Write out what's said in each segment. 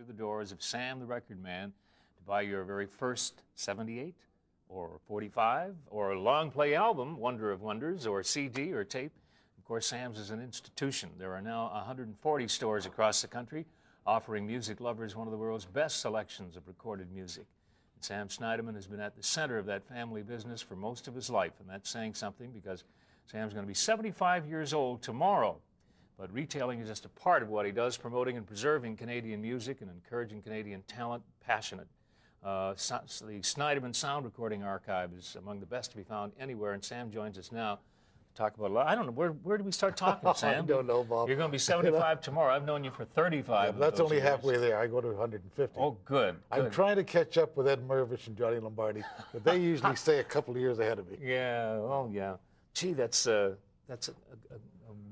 the doors of Sam the Record Man to buy your very first 78 or 45 or a long play album, Wonder of Wonders, or CD or tape. Of course, Sam's is an institution. There are now 140 stores across the country offering music lovers one of the world's best selections of recorded music. And Sam Sniderman has been at the center of that family business for most of his life, and that's saying something because Sam's going to be 75 years old tomorrow. But retailing is just a part of what he does, promoting and preserving Canadian music and encouraging Canadian talent, passionate. The Sniderman Sound Recording Archive is among the best to be found anywhere, and Sam joins us now to talk about a lot. I don't know, where do we start talking, Sam? I don't know, Bob. You're going to be 75 tomorrow. I've known you for 35 yeah, that's only halfway there. I go to 150. Oh, good. I'm trying to catch up with Ed Mervish and Johnny Lombardi, but they usually stay a couple of years ahead of me. Yeah, oh, yeah. Gee, that's a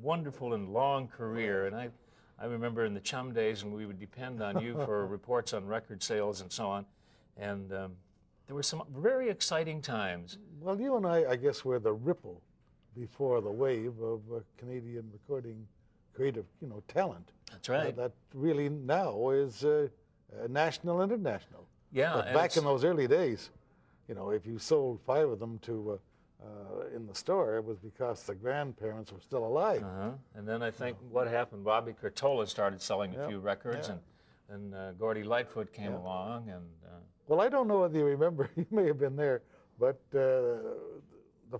wonderful and long career, and I remember in the Chum days when we would depend on you for reports on record sales and so on, and there were some very exciting times. Well, you and I guess, were the ripple before the wave of Canadian recording creative, talent. That's right. That really now is national and international. Yeah. But back in those early days, if you sold 5 of them to in the store, it was because the grandparents were still alive. And then I think what happened, Bobby Curtola started selling a few records, and Gordy Lightfoot came along. And well, I don't know whether you remember, you may have been there, but the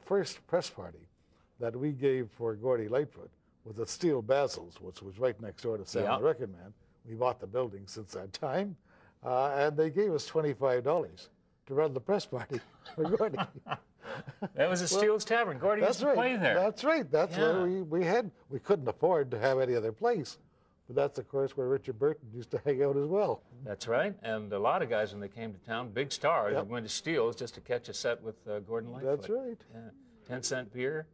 first press party that we gave for Gordy Lightfoot was at Steel Basil's, which was right next door to Sam the Record Man. We bought the building since that time, and they gave us $25 to run the press party for Gordy. That was at Steele's Tavern. Gordy used to play there. That's right. That's where we couldn't afford to have any other place. But that's, of course, where Richard Burton used to hang out as well. That's right. And a lot of guys, when they came to town, big stars, were going to Steele's just to catch a set with Gordon Lightfoot. That's right. Yeah. 10-cent beer.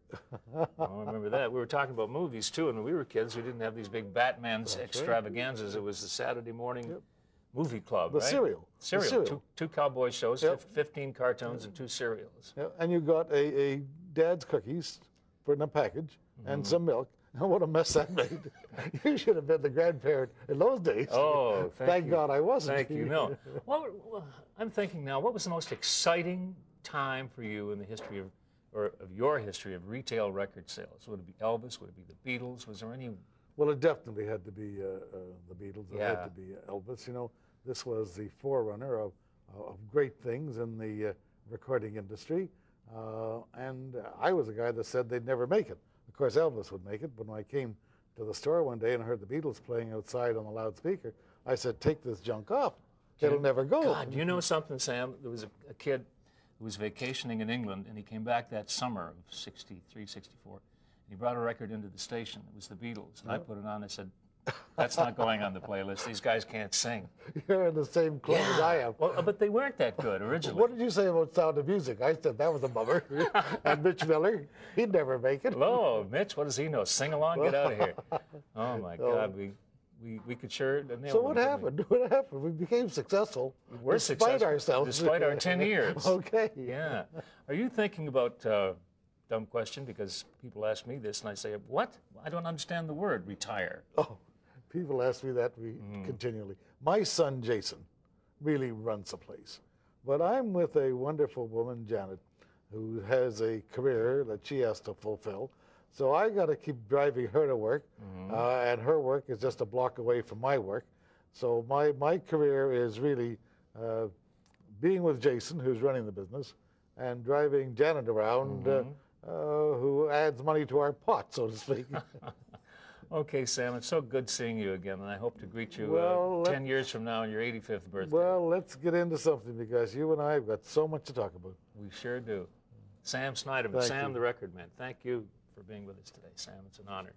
I remember that. We were talking about movies, too, and when we were kids, we didn't have these big Batman's extravaganzas. It was the Saturday morning movie club, the serial. Two cowboy shows, 15 cartoons, and 2 serials. And you got a Dad's cookies in a package and some milk. And what a mess that made. You should have been the grandparent in those days. Oh, thank you. God I wasn't. Thank you. No. Well, I'm thinking now, what was the most exciting time for you in the history of your history of retail record sales? Would it be Elvis? Would it be the Beatles? Was there any? Well, it definitely had to be the Beatles. It had to be Elvis. This was the forerunner of great things in the recording industry. And I was a guy that said they'd never make it. Of course, Elvis would make it. But when I came to the store one day and I heard the Beatles playing outside on the loudspeaker, I said, take this junk off. It'll never go. God, you know something, Sam? There was a kid who was vacationing in England, and he came back that summer of 63, 64. And he brought a record into the station. It was the Beatles. And I put it on. I said, that's not going on the playlist. These guys can't sing. You're in the same club as I am. Well, but they weren't that good originally. What did you say about Sound of Music? I said that was a bummer. And Mitch Miller, he'd never make it. Hello, Mitch, what does he know? Sing along, get out of here. Oh, my God. We could sure nail it. So what happened? What happened? We became successful. We're despite successful, ourselves. Despite our 10 years. Okay. Yeah. Are you thinking about, dumb question, because people ask me this, and I say, what? I don't understand the word, retire. Oh, people ask me that continually. My son, Jason, really runs the place. But I'm with a wonderful woman, Janet, who has a career that she has to fulfill. So I got to keep driving her to work, and her work is just a block away from my work. So my career is really being with Jason, who's running the business, and driving Janet around, who adds money to our pot, so to speak. Okay, Sam, it's so good seeing you again, and I hope to greet you 10 years from now on your 85th birthday. Well, let's get into something, because you and I have got so much to talk about. We sure do. Sam Sniderman, Sam the Record Man, thank you for being with us today, Sam. It's an honor.